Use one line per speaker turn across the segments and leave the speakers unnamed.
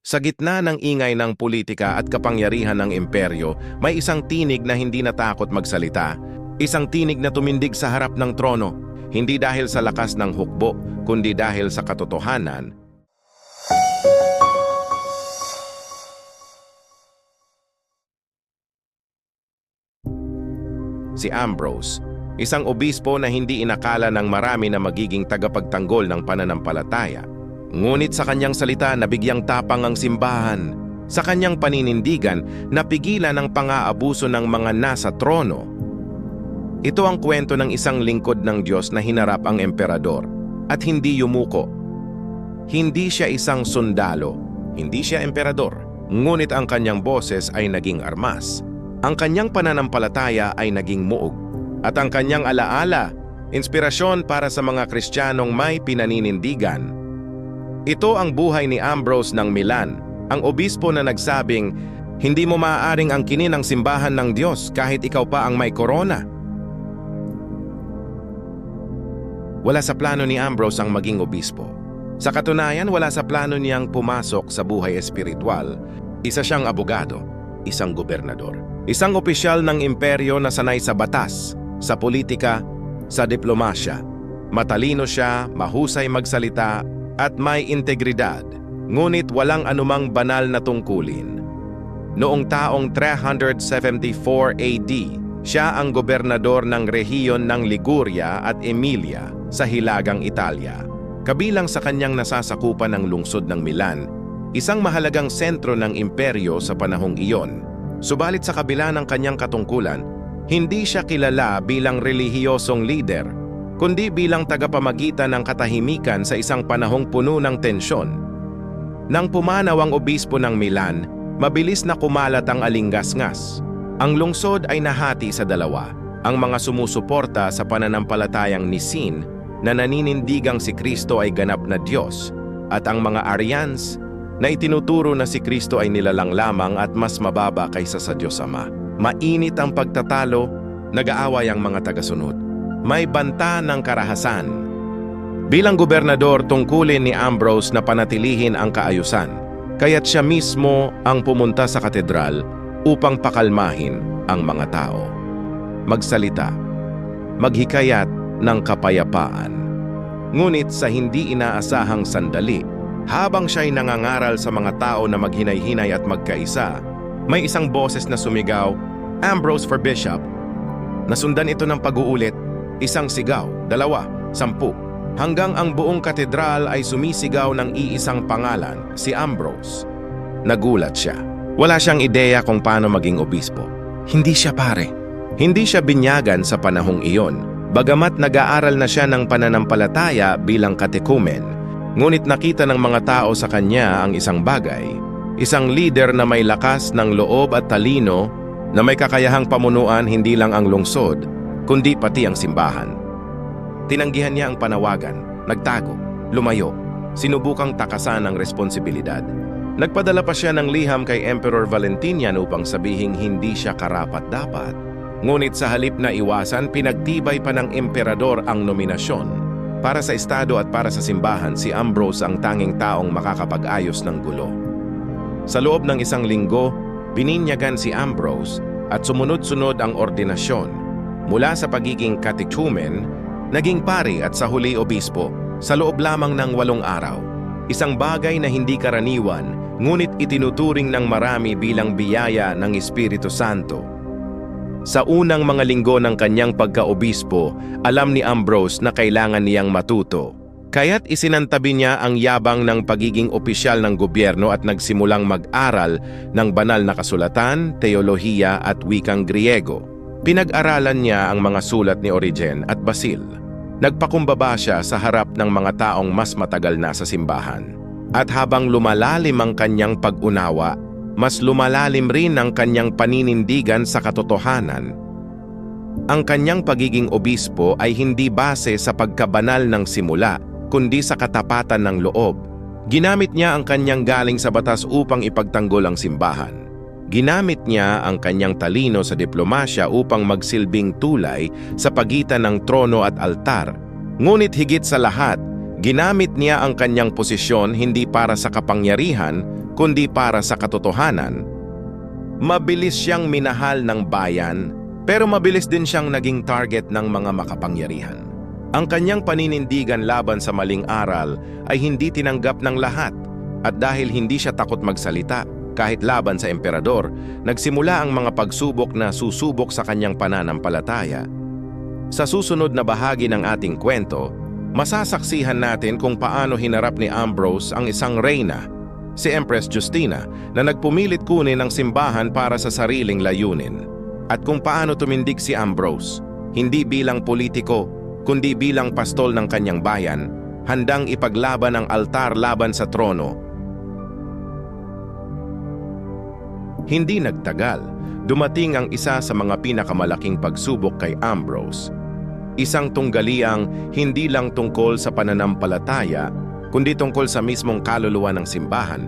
Sa gitna ng ingay ng politika at kapangyarihan ng imperyo, may isang tinig na hindi natakot magsalita. Isang tinig na tumindig sa harap ng trono, hindi dahil sa lakas ng hukbo, kundi dahil sa katotohanan. Si Ambrose, isang obispo na hindi inakala ng marami na magiging tagapagtanggol ng pananampalataya. Ngunit sa kanyang salita nabigyang tapang ang simbahan. Sa kanyang paninindigan, napigilan ang pang-aabuso ng mga nasa trono. Ito ang kwento ng isang lingkod ng Diyos na hinarap ang emperador at hindi yumuko. Hindi siya isang sundalo, hindi siya emperador, ngunit ang kanyang boses ay naging armas. Ang kanyang pananampalataya ay naging muog. At ang kanyang alaala, inspirasyon para sa mga Kristiyanong may pinaninindigan. Ito ang buhay ni Ambrose ng Milan, ang obispo na nagsabing, hindi mo maaaring angkinin ang simbahan ng Diyos kahit ikaw pa ang may korona. Wala sa plano ni Ambrose ang maging obispo. Sa katunayan, wala sa plano niyang pumasok sa buhay espiritual. Isa siyang abogado, isang gobernador, isang opisyal ng imperyo na sanay sa batas, sa politika, sa diplomasya. Matalino siya, mahusay magsalita, at may integridad, ngunit walang anumang banal na tungkulin. Noong taong 374 AD, siya ang gobernador ng rehiyon ng Liguria at Emilia sa Hilagang Italia. Kabilang sa kanyang nasasakupan ng lungsod ng Milan, isang mahalagang sentro ng imperyo sa panahong iyon. Subalit sa kabila ng kanyang katungkulan, hindi siya kilala bilang relihiyosong lider, kundi bilang tagapamagitan ng katahimikan sa isang panahong puno ng tensyon. Nang pumanaw ang obispo ng Milan, mabilis na kumalat ang alinggasngas. Ang lungsod ay nahati sa dalawa, ang mga sumusuporta sa pananampalatayang Nicene na naninindigang si Kristo ay ganap na Diyos, at ang mga Arians na itinuturo na si Kristo ay nilalang lamang at mas mababa kaysa sa Diyos Ama. Mainit ang pagtatalo, nag-aaway ang mga tagasunod. May banta ng karahasan. Bilang gobernador, tungkulin ni Ambrose na panatilihin ang kaayusan, kaya't siya mismo ang pumunta sa katedral upang pakalmahin ang mga tao. Magsalita, maghikayat ng kapayapaan. Ngunit sa hindi inaasahang sandali, habang siya'y nangangaral sa mga tao na maghinay-hinay at magkaisa, may isang boses na sumigaw, "Ambrose for Bishop." Nasundan ito ng pag-uulit, isang sigaw, 2, 10, hanggang ang buong katedral ay sumisigaw ng iisang pangalan, si Ambrose. Nagulat siya. Wala siyang ideya kung paano maging obispo. Hindi siya pare. Hindi siya binyagan sa panahong iyon, bagamat nag-aaral na siya ng pananampalataya bilang katekumen. Ngunit nakita ng mga tao sa kanya ang isang bagay, isang leader na may lakas ng loob at talino, na may kakayahang pamunuan hindi lang ang lungsod, kundi pati ang simbahan. Tinanggihan niya ang panawagan, nagtago, lumayo, sinubukang takasan ang responsibilidad. Nagpadala pa siya ng liham kay Emperor Valentinian upang sabihing hindi siya karapat-dapat. Ngunit sa halip na iwasan, pinagtibay pa ng emperador ang nominasyon. Para sa estado at para sa simbahan, si Ambrose ang tanging taong makakapag-ayos ng gulo. Sa loob ng isang linggo, bininyagan si Ambrose at sumunod-sunod ang ordinasyon. Mula sa pagiging catechumen, naging pari at sa huli obispo, sa loob lamang ng 8 araw. Isang bagay na hindi karaniwan, ngunit itinuturing ng marami bilang biyaya ng Espiritu Santo. Sa unang mga linggo ng kanyang pagka-obispo, alam ni Ambrose na kailangan niyang matuto. Kaya't isinantabi niya ang yabang ng pagiging opisyal ng gobyerno at nagsimulang mag-aral ng banal na kasulatan, teolohiya at wikang Griego. Pinag-aralan niya ang mga sulat ni Origen at Basil. Nagpakumbaba siya sa harap ng mga taong mas matagal na sa simbahan. At habang lumalalim ang kanyang pag-unawa, mas lumalalim rin ang kanyang paninindigan sa katotohanan. Ang kanyang pagiging obispo ay hindi base sa pagkabanal ng simula, kundi sa katapatan ng loob. Ginamit niya ang kanyang galing sa batas upang ipagtanggol ang simbahan. Ginamit niya ang kanyang talino sa diplomasya upang magsilbing tulay sa pagitan ng trono at altar. Ngunit higit sa lahat, ginamit niya ang kanyang posisyon hindi para sa kapangyarihan, kundi para sa katotohanan. Mabilis siyang minahal ng bayan, pero mabilis din siyang naging target ng mga makapangyarihan. Ang kanyang paninindigan laban sa maling aral ay hindi tinanggap ng lahat, at dahil hindi siya takot magsalita kahit laban sa emperador, nagsimula ang mga pagsubok na susubok sa kanyang pananampalataya. Sa susunod na bahagi ng ating kwento, masasaksihan natin kung paano hinarap ni Ambrose ang isang reyna, si Empress Justina, na nagpumilit kunin ang simbahan para sa sariling layunin. At kung paano tumindig si Ambrose, hindi bilang politiko, kundi bilang pastol ng kanyang bayan, handang ipaglaban ang altar laban sa trono. Hindi nagtagal, dumating ang isa sa mga pinakamalaking pagsubok kay Ambrose. Isang tunggaliang hindi lang tungkol sa pananampalataya, kundi tungkol sa mismong kaluluwa ng simbahan.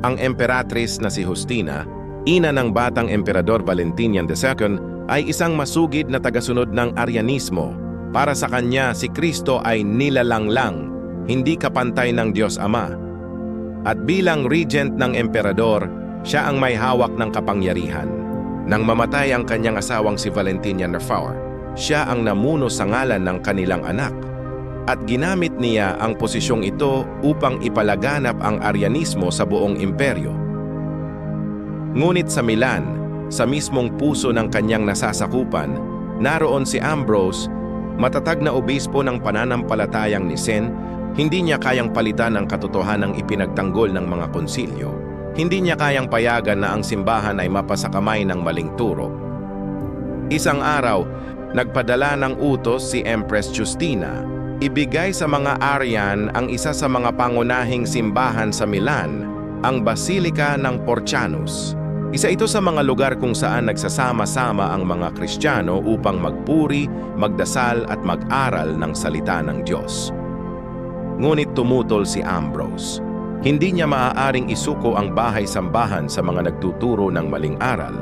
Ang emperatrice na si Justina, ina ng batang Emperador Valentinian II, ay isang masugid na tagasunod ng Arianismo. Para sa kanya, si Kristo ay nilalanglang, hindi kapantay ng Diyos Ama. At bilang regent ng emperador, siya ang may hawak ng kapangyarihan. Nang mamatay ang kanyang asawang si Valentinian IV, siya ang namuno sa ngalan ng kanilang anak. At ginamit niya ang posisyong ito upang ipalaganap ang Arianismo sa buong imperyo. Ngunit sa Milan, sa mismong puso ng kanyang nasasakupan, naroon si Ambrose, matatag na obispo ng pananampalatayang Nicene. Hindi niya kayang palitan ang katotohanang ipinagtanggol ng mga konsilyo. Hindi niya kayang payagan na ang simbahan ay mapasakamay ng maling turo. Isang araw, nagpadala ng utos si Empress Justina. Ibigay sa mga Arian ang isa sa mga pangunahing simbahan sa Milan, ang Basilica ng Porcianus. Isa ito sa mga lugar kung saan nagsasama-sama ang mga Kristiyano upang magpuri, magdasal at mag-aral ng salita ng Diyos. Ngunit tumutol si Ambrose. Hindi niya maaaring isuko ang bahay-sambahan sa mga nagtuturo ng maling aral.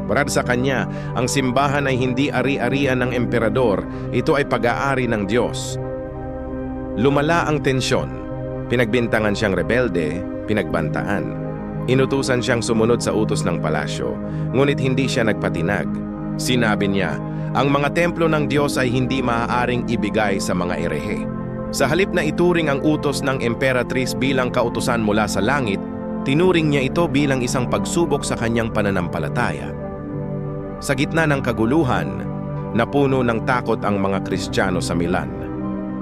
Para sa kanya, ang simbahan ay hindi ari-arian ng emperador, ito ay pag-aari ng Diyos. Lumala ang tensyon. Pinagbintangan siyang rebelde, pinagbantaan. Inutusan siyang sumunod sa utos ng palasyo, ngunit hindi siya nagpatinag. Sinabi niya, ang mga templo ng Diyos ay hindi maaaring ibigay sa mga erehe. Sa halip na ituring ang utos ng emperatrice bilang kautusan mula sa langit, tinuring niya ito bilang isang pagsubok sa kanyang pananampalataya. Sa gitna ng kaguluhan, napuno ng takot ang mga Kristiyano sa Milan.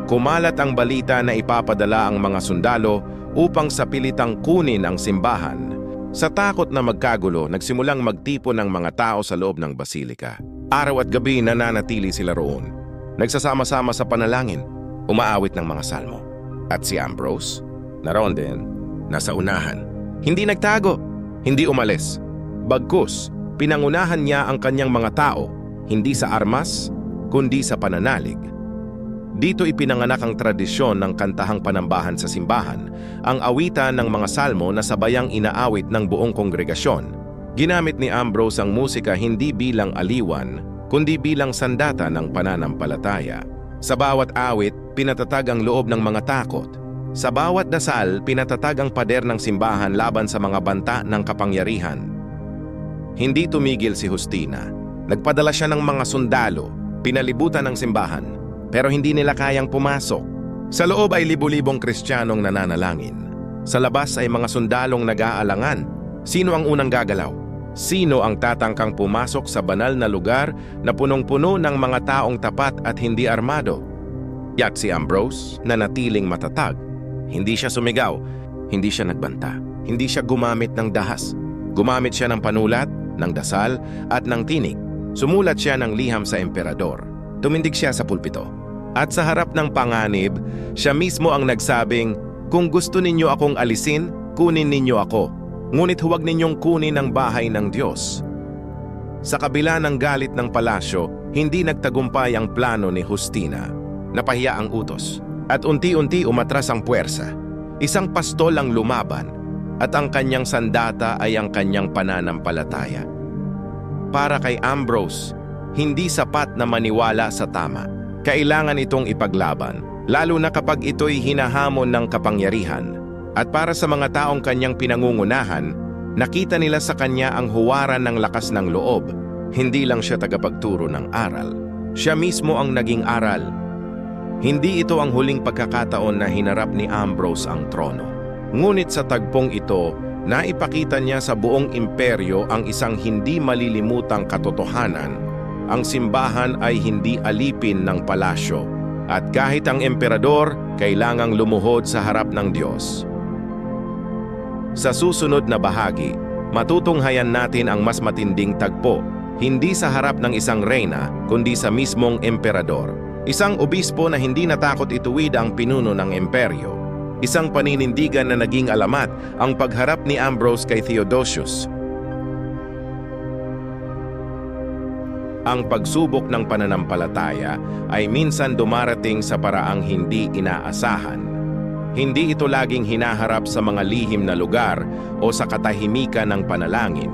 Kumalat ang balita na ipapadala ang mga sundalo upang sapilitang kunin ang simbahan. Sa takot na magkagulo, nagsimulang magtipon ng mga tao sa loob ng basilika. Araw at gabi nananatili sila roon. Nagsasama-sama sa panalangin, umaawit ng mga salmo. At si Ambrose, naroon din, nasa unahan. Hindi nagtago, hindi umalis. Bagkus, pinangunahan niya ang kanyang mga tao, hindi sa armas, kundi sa pananalig. Dito ipinanganak ang tradisyon ng kantahang panambahan sa simbahan, ang awitan ng mga salmo na sabayang inaawit ng buong kongregasyon. Ginamit ni Ambrose ang musika hindi bilang aliwan, kundi bilang sandata ng pananampalataya. Sa bawat awit, pinatatag ang loob ng mga takot. Sa bawat dasal, pinatatag ang pader ng simbahan laban sa mga banta ng kapangyarihan. Hindi tumigil si Justina. Nagpadala siya ng mga sundalo, pinalibutan ng simbahan, pero hindi nila kayang pumasok. Sa loob ay libu-libong Kristiyanong nananalangin. Sa labas ay mga sundalong nag-aalangan. Sino ang unang gagalaw? Sino ang tatangkang pumasok sa banal na lugar na punong-puno ng mga taong tapat at hindi armado? Yat si Ambrose, nanatiling matatag. Hindi siya sumigaw, hindi siya nagbanta, hindi siya gumamit ng dahas. Gumamit siya ng panulat, ng dasal, at ng tinig. Sumulat siya ng liham sa emperador. Tumindig siya sa pulpito. At sa harap ng panganib, siya mismo ang nagsabing, "Kung gusto ninyo akong alisin, kunin ninyo ako. Ngunit huwag ninyong kunin ang bahay ng Diyos." Sa kabila ng galit ng palasyo, hindi nagtagumpay ang plano ni Justina. Napahiya ang utos, at unti-unti umatras ang puwersa. Isang pastol ang lumaban, at ang kanyang sandata ay ang kanyang pananampalataya. Para kay Ambrose, hindi sapat na maniwala sa tama. Kailangan itong ipaglaban, lalo na kapag ito'y hinahamon ng kapangyarihan. At para sa mga taong kanyang pinangungunahan, nakita nila sa kanya ang huwaran ng lakas ng loob. Hindi lang siya tagapagturo ng aral. Siya mismo ang naging aral. Hindi ito ang huling pagkakataon na hinarap ni Ambrose ang trono. Ngunit sa tagpong ito, naipakita niya sa buong imperyo ang isang hindi malilimutang katotohanan. Ang simbahan ay hindi alipin ng palasyo. At kahit ang emperador, kailangang lumuhod sa harap ng Diyos. Sa susunod na bahagi, matutunghayan natin ang mas matinding tagpo, hindi sa harap ng isang reyna, kundi sa mismong emperador. Isang obispo na hindi natakot ituwid ang pinuno ng imperyo. Isang paninindigan na naging alamat ang pagharap ni Ambrose kay Theodosius. Ang pagsubok ng pananampalataya ay minsan dumarating sa paraang hindi inaasahan. Hindi ito laging hinaharap sa mga lihim na lugar o sa katahimikan ng panalangin.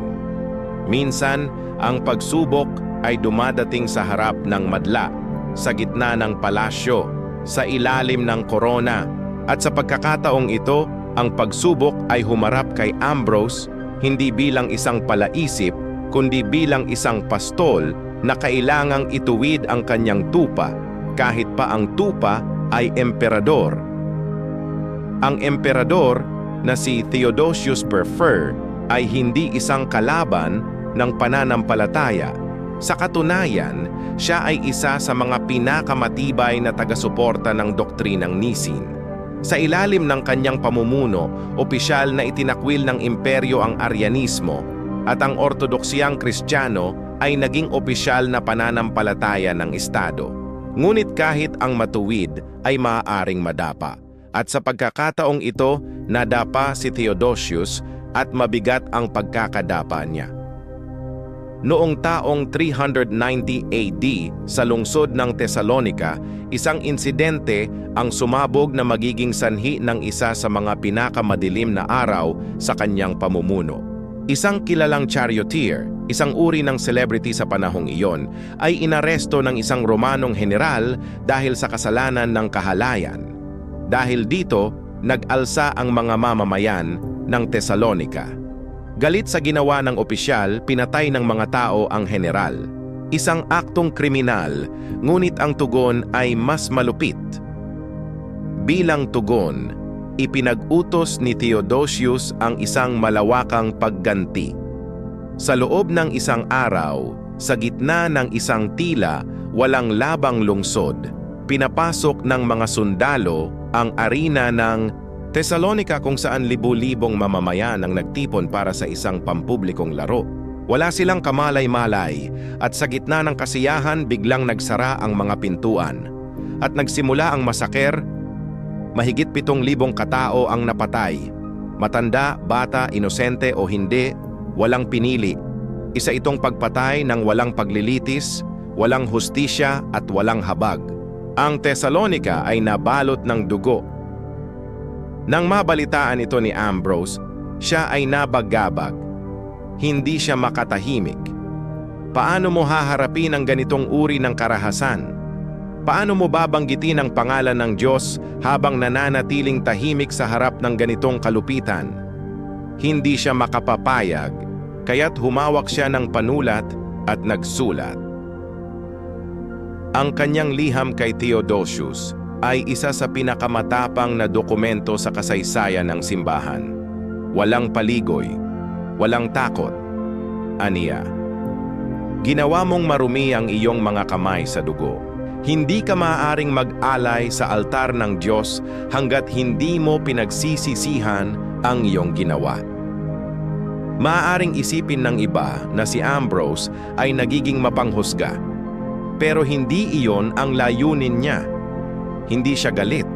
Minsan, ang pagsubok ay dumadating sa harap ng madla, sa gitna ng palasyo, sa ilalim ng korona, at sa pagkakataong ito, ang pagsubok ay humarap kay Ambrose hindi bilang isang palaisip, kundi bilang isang pastol na kailangang ituwid ang kanyang tupa, kahit pa ang tupa ay emperador. Ang emperador na si Theodosius I ay hindi isang kalaban ng pananampalataya. Sa katunayan, siya ay isa sa mga pinakamatibay na taga-suporta ng doktrinang Nicene. Sa ilalim ng kanyang pamumuno, opisyal na itinakwil ng imperyo ang Arianismo at ang Ortodoksiyang Kristiyano ay naging opisyal na pananampalataya ng Estado. Ngunit kahit ang matuwid ay maaaring madapa. At sa pagkakataong ito, nadapa si Theodosius at mabigat ang pagkakadapa niya. Noong taong 390 AD sa lungsod ng Thessalonica, isang insidente ang sumabog na magiging sanhi ng isa sa mga pinakamadilim na araw sa kanyang pamumuno. Isang kilalang charioteer, isang uri ng celebrity sa panahong iyon, ay inaresto ng isang Romanong general dahil sa kasalanan ng kahalayan. Dahil dito, nag-alsa ang mga mamamayan ng Thessalonica. Galit sa ginawa ng opisyal, pinatay ng mga tao ang general. Isang aktong kriminal, ngunit ang tugon ay mas malupit. Bilang tugon, ipinag-utos ni Theodosius ang isang malawakang pagganti. Sa loob ng isang araw, sa gitna ng isang tila walang labang lungsod, pinapasok ng mga sundalo ang arena ng Thessalonica kung saan libu-libong mamamayan ang nagtipon para sa isang pampublikong laro. Wala silang kamalay-malay at sa gitna ng kasiyahan biglang nagsara ang mga pintuan. At nagsimula ang masaker, mahigit 7,000 katao ang napatay. Matanda, bata, inosente o hindi, walang pinili. Isa itong pagpatay ng walang paglilitis, walang hustisya at walang habag. Ang Thessalonica ay nabalot ng dugo. Nang mabalitaan ito ni Ambrose, siya ay nabagabag. Hindi siya makatahimik. Paano mo haharapin ang ganitong uri ng karahasan? Paano mo babanggitin ang pangalan ng Diyos habang nananatiling tahimik sa harap ng ganitong kalupitan? Hindi siya makapapayag, kaya't humawak siya ng panulat at nagsulat. Ang kanyang liham kay Theodosius ay isa sa pinakamatapang na dokumento sa kasaysayan ng simbahan. Walang paligoy, walang takot. Aniya, ginawa mong marumi ang iyong mga kamay sa dugo. Hindi ka maaaring mag-alay sa altar ng Diyos hanggat hindi mo pinagsisisihan ang iyong ginawa. Maaaring isipin ng iba na si Ambrose ay nagiging mapanghusga, pero hindi iyon ang layunin niya. Hindi siya galit.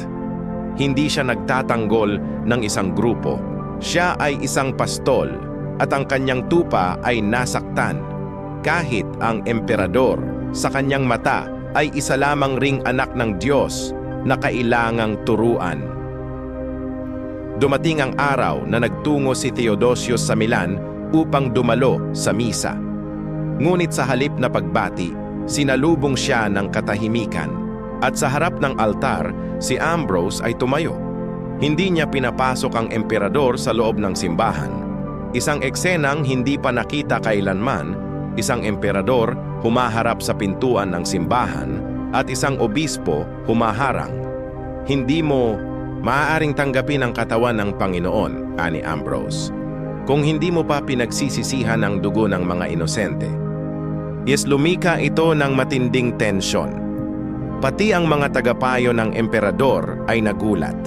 Hindi siya nagtatanggol ng isang grupo. Siya ay isang pastol at ang kanyang tupa ay nasaktan. Kahit ang emperador sa kanyang mata ay isa lamang ring anak ng Diyos na kailangang turuan. Dumating ang araw na nagtungo si Theodosius sa Milan upang dumalo sa misa. Ngunit sa halip na pagbati, sinalubong siya ng katahimikan. At sa harap ng altar, si Ambrose ay tumayo. Hindi niya pinapasok ang emperador sa loob ng simbahan. Isang eksenang hindi pa nakita kailanman, isang emperador humaharap sa pintuan ng simbahan at isang obispo humaharang. Hindi mo maaaring tanggapin ang katawan ng Panginoon, ani Ambrose, kung hindi mo pa pinagsisisihan ang dugo ng mga inosente. Yes, lumika ito ng matinding tensyon. Pati ang mga tagapayo ng emperador ay nagulat.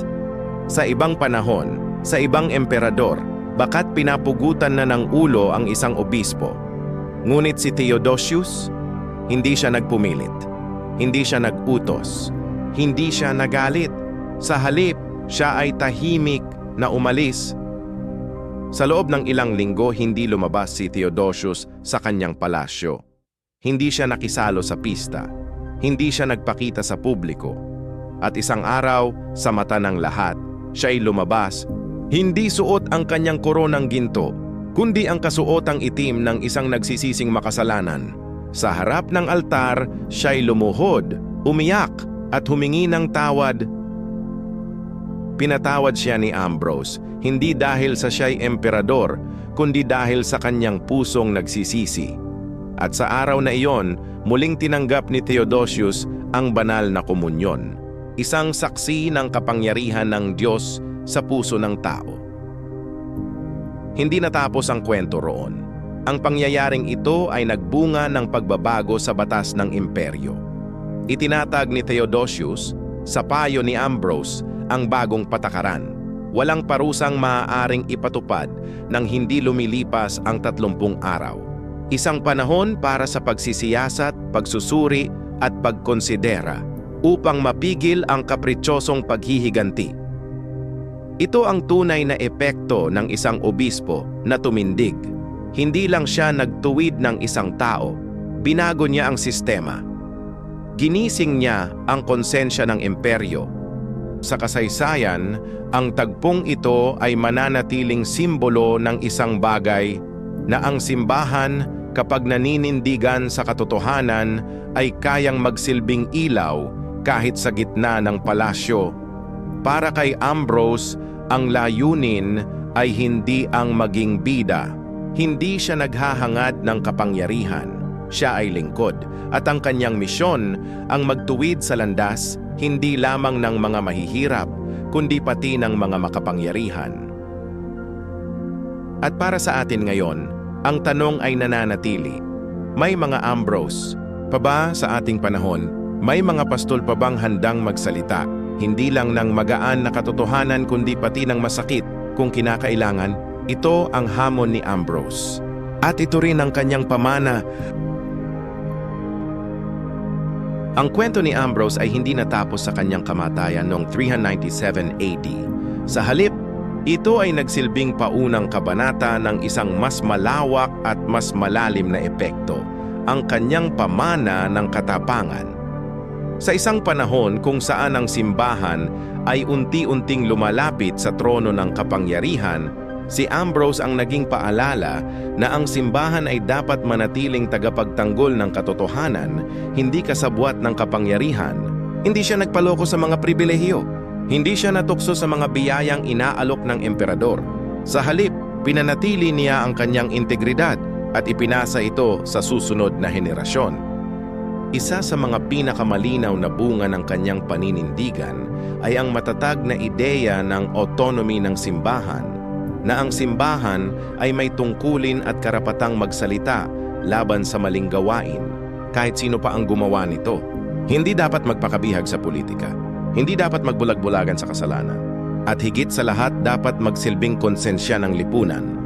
Sa ibang panahon, sa ibang emperador, bakat pinapugutan na ng ulo ang isang obispo. Ngunit si Theodosius, hindi siya nagpumilit. Hindi siya nagutos. Hindi siya nagalit. Sa halip, siya ay tahimik na umalis. Sa loob ng ilang linggo, hindi lumabas si Theodosius sa kanyang palasyo. Hindi siya nakisalo sa pista. Hindi siya nagpakita sa publiko. At isang araw, sa mata ng lahat, siya ay lumabas. Hindi suot ang kanyang koronang ginto, kundi ang kasuotang itim ng isang nagsisising makasalanan. Sa harap ng altar, siya ay lumuhod, umiyak, at humingi ng tawad. Pinatawad siya ni Ambrose, hindi dahil sa siya'y emperador, kundi dahil sa kanyang pusong nagsisisi. At sa araw na iyon, muling tinanggap ni Theodosius ang banal na komunyon, isang saksi ng kapangyarihan ng Diyos sa puso ng tao. Hindi natapos ang kwento roon. Ang pangyayaring ito ay nagbunga ng pagbabago sa batas ng imperyo. Itinatag ni Theodosius, sa payo ni Ambrose, ang bagong patakaran. Walang parusang maaaring ipatupad nang hindi lumilipas ang 30 araw. Isang panahon para sa pagsisiyasat, pagsusuri at pagkonsidera upang mapigil ang kaprityosong paghihiganti. Ito ang tunay na epekto ng isang obispo na tumindig. Hindi lang siya nagtuwid ng isang tao, binago niya ang sistema. Ginising niya ang konsensya ng imperyo. Sa kasaysayan, ang tagpong ito ay mananatiling simbolo ng isang bagay na ang simbahan, kapag naninindigan sa katotohanan, ay kayang magsilbing ilaw kahit sa gitna ng palasyo. Para kay Ambrose, ang layunin ay hindi ang maging bida. Hindi siya naghahangad ng kapangyarihan. Siya ay lingkod, at ang kanyang misyon ang magtuwid sa landas hindi lamang ng mga mahihirap, kundi pati ng mga makapangyarihan. At para sa atin ngayon, ang tanong ay nananatili. May mga Ambrose pa ba sa ating panahon? May mga pastol pa bang handang magsalita, hindi lang ng magaan na katotohanan kundi pati ng masakit kung kinakailangan? Ito ang hamon ni Ambrose. At ito rin ang kanyang pamana. Ang kwento ni Ambrose ay hindi natapos sa kanyang kamatayan noong 397 AD. Sa halip, ito ay nagsilbing paunang kabanata ng isang mas malawak at mas malalim na epekto, ang kanyang pamana ng katapangan. Sa isang panahon kung saan ang simbahan ay unti-unting lumalapit sa trono ng kapangyarihan, si Ambrose ang naging paalala na ang simbahan ay dapat manatiling tagapagtanggol ng katotohanan, hindi kasabwat ng kapangyarihan. Hindi siya nagpaloko sa mga pribilehiyo. Hindi siya natukso sa mga biyayang inaalok ng emperador. Sa halip, pinanatili niya ang kanyang integridad at ipinasa ito sa susunod na henerasyon. Isa sa mga pinakamalinaw na bunga ng kanyang paninindigan ay ang matatag na ideya ng autonomy ng simbahan, na ang simbahan ay may tungkulin at karapatang magsalita laban sa maling gawain, kahit sino pa ang gumawa nito. Hindi dapat magpakabihag sa politika. Hindi dapat magbulag-bulagan sa kasalanan. At higit sa lahat, dapat magsilbing konsensya ng lipunan.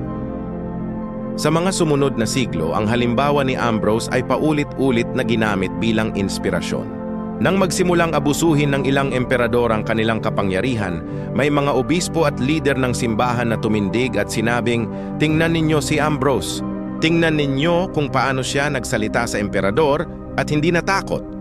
Sa mga sumunod na siglo, ang halimbawa ni Ambrose ay paulit-ulit na ginamit bilang inspirasyon. Nang magsimulang abusuhin ng ilang emperador ang kanilang kapangyarihan, may mga obispo at lider ng simbahan na tumindig at sinabing, "Tingnan ninyo si Ambrose. Tingnan ninyo kung paano siya nagsalita sa emperador at hindi natakot."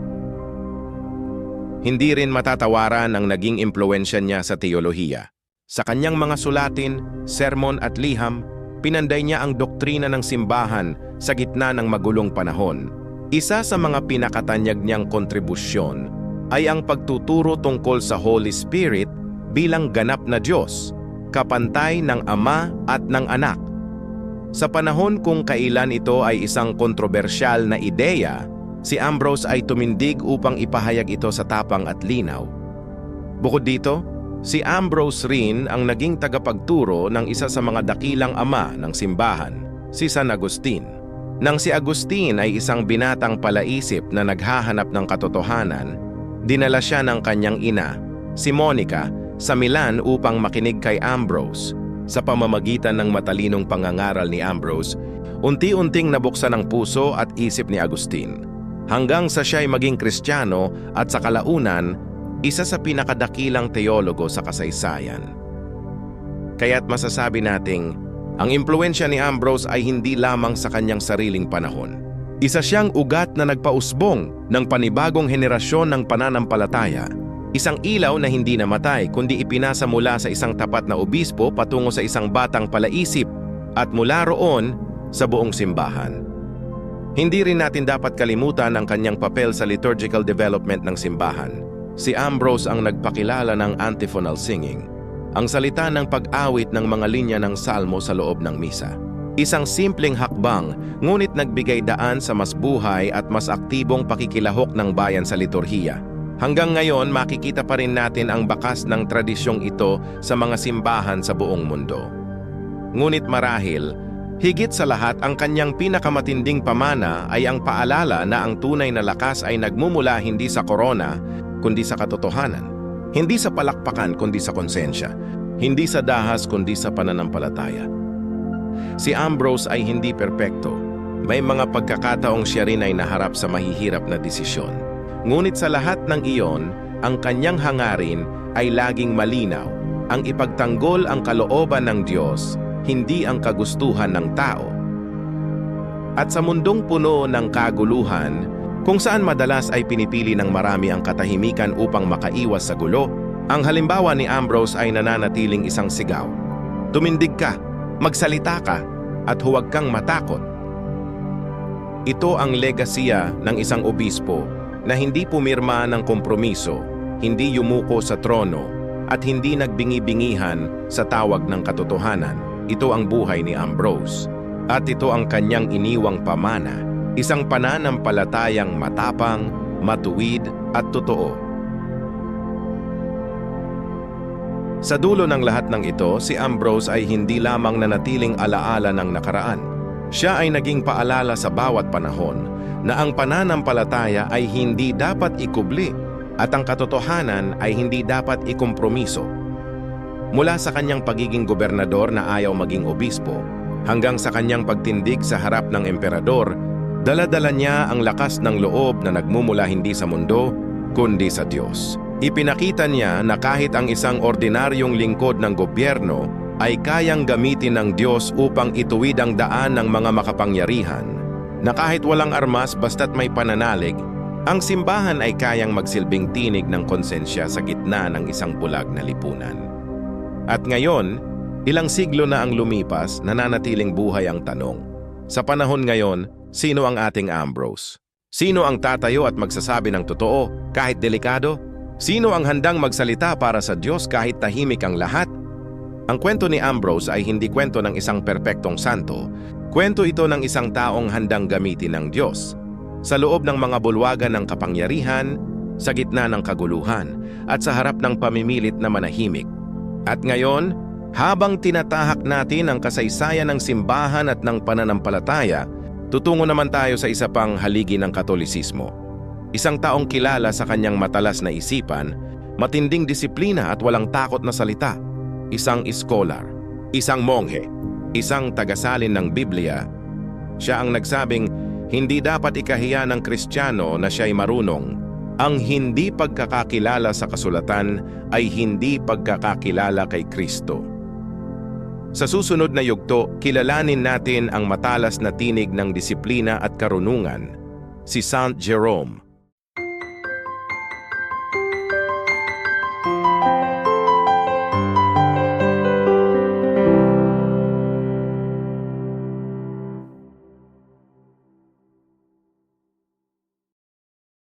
Hindi rin matatawaran ang naging impluwensya niya sa teolohiya. Sa kanyang mga sulatin, sermon at liham, pinanday niya ang doktrina ng simbahan sa gitna ng magulong panahon. Isa sa mga pinakatanyag niyang kontribusyon ay ang pagtuturo tungkol sa Holy Spirit bilang ganap na Diyos, kapantay ng Ama at ng Anak. Sa panahon kung kailan ito ay isang kontrobersyal na ideya, si Ambrose ay tumindig upang ipahayag ito sa tapang at linaw. Bukod dito, si Ambrose rin ang naging tagapagturo ng isa sa mga dakilang ama ng simbahan, si San Agustin. Nang si Agustin ay isang binatang palaisip na naghahanap ng katotohanan, dinala siya ng kanyang ina, si Monica, sa Milan upang makinig kay Ambrose. Sa pamamagitan ng matalinong pangangaral ni Ambrose, unti-unting nabuksan ang puso at isip ni Agustin, hanggang sa siya ay maging Kristiyano at sa kalaunan, isa sa pinakadakilang teologo sa kasaysayan. Kaya't masasabi nating, ang impluwensya ni Ambrose ay hindi lamang sa kanyang sariling panahon. Isa siyang ugat na nagpausbong ng panibagong henerasyon ng pananampalataya. Isang ilaw na hindi namatay kundi ipinasa mula sa isang tapat na obispo patungo sa isang batang palaisip at mula roon sa buong simbahan. Hindi rin natin dapat kalimutan ang kanyang papel sa liturgical development ng simbahan. Si Ambrose ang nagpakilala ng antiphonal singing, ang salita ng pag-awit ng mga linya ng salmo sa loob ng misa. Isang simpleng hakbang, ngunit nagbigay daan sa mas buhay at mas aktibong pakikilahok ng bayan sa liturhiya. Hanggang ngayon, makikita pa rin natin ang bakas ng tradisyong ito sa mga simbahan sa buong mundo. Ngunit marahil, higit sa lahat ang kanyang pinakamatinding pamana ay ang paalala na ang tunay na lakas ay nagmumula hindi sa korona, kundi sa katotohanan. Hindi sa palakpakan, kundi sa konsensya. Hindi sa dahas, kundi sa pananampalataya. Si Ambrose ay hindi perpekto. May mga pagkakataong siya rin ay naharap sa mahihirap na desisyon. Ngunit sa lahat ng iyon, ang kanyang hangarin ay laging malinaw, ang ipagtanggol ang kalooban ng Diyos, hindi ang kagustuhan ng tao. At sa mundong puno ng kaguluhan, kung saan madalas ay pinipili ng marami ang katahimikan upang makaiwas sa gulo, ang halimbawa ni Ambrose ay nananatiling isang sigaw. Tumindig ka, magsalita ka, at huwag kang matakot. Ito ang legasiya ng isang obispo na hindi pumirma ng kompromiso, hindi yumuko sa trono, at hindi nagbingi-bingihan sa tawag ng katotohanan. Ito ang buhay ni Ambrose. At ito ang kanyang iniwang pamana, isang pananampalatayang matapang, matuwid, at totoo. Sa dulo ng lahat ng ito, si Ambrose ay hindi lamang nanatiling alaala ng nakaraan. Siya ay naging paalala sa bawat panahon na ang pananampalataya ay hindi dapat ikubli at ang katotohanan ay hindi dapat ikompromiso. Mula sa kanyang pagiging gobernador na ayaw maging obispo, hanggang sa kanyang pagtindig sa harap ng emperador, dala-dala niya ang lakas ng loob na nagmumula hindi sa mundo, kundi sa Diyos. Ipinakita niya na kahit ang isang ordinaryong lingkod ng gobyerno ay kayang gamitin ng Diyos upang ituwid ang daan ng mga makapangyarihan, na kahit walang armas basta't may pananalig, ang simbahan ay kayang magsilbing tinig ng konsensya sa gitna ng isang bulag na lipunan. At ngayon, ilang siglo na ang lumipas, nananatiling buhay ang tanong. Sa panahon ngayon, sino ang ating Ambrose? Sino ang tatayo at magsasabi ng totoo kahit delikado? Sino ang handang magsalita para sa Diyos kahit tahimik ang lahat? Ang kwento ni Ambrose ay hindi kwento ng isang perpektong santo. Kwento ito ng isang taong handang gamitin ng Diyos sa loob ng mga bulwagan ng kapangyarihan, sa gitna ng kaguluhan, at sa harap ng pamimilit na manahimik. At ngayon, habang tinatahak natin ang kasaysayan ng simbahan at ng pananampalataya, tutungo naman tayo sa isa pang haligi ng Katolisismo. Isang taong kilala sa kanyang matalas na isipan, matinding disiplina at walang takot na salita. Isang iskolar, isang monghe, isang tagasalin ng Biblia. Siya ang nagsabing, hindi dapat ikahiya ng Kristiyano na siya'y marunong. Ang hindi pagkakakilala sa kasulatan ay hindi pagkakakilala kay Kristo. Sa susunod na yugto, kilalanin natin ang matalas na tinig ng disiplina at karunungan, si Saint Jerome.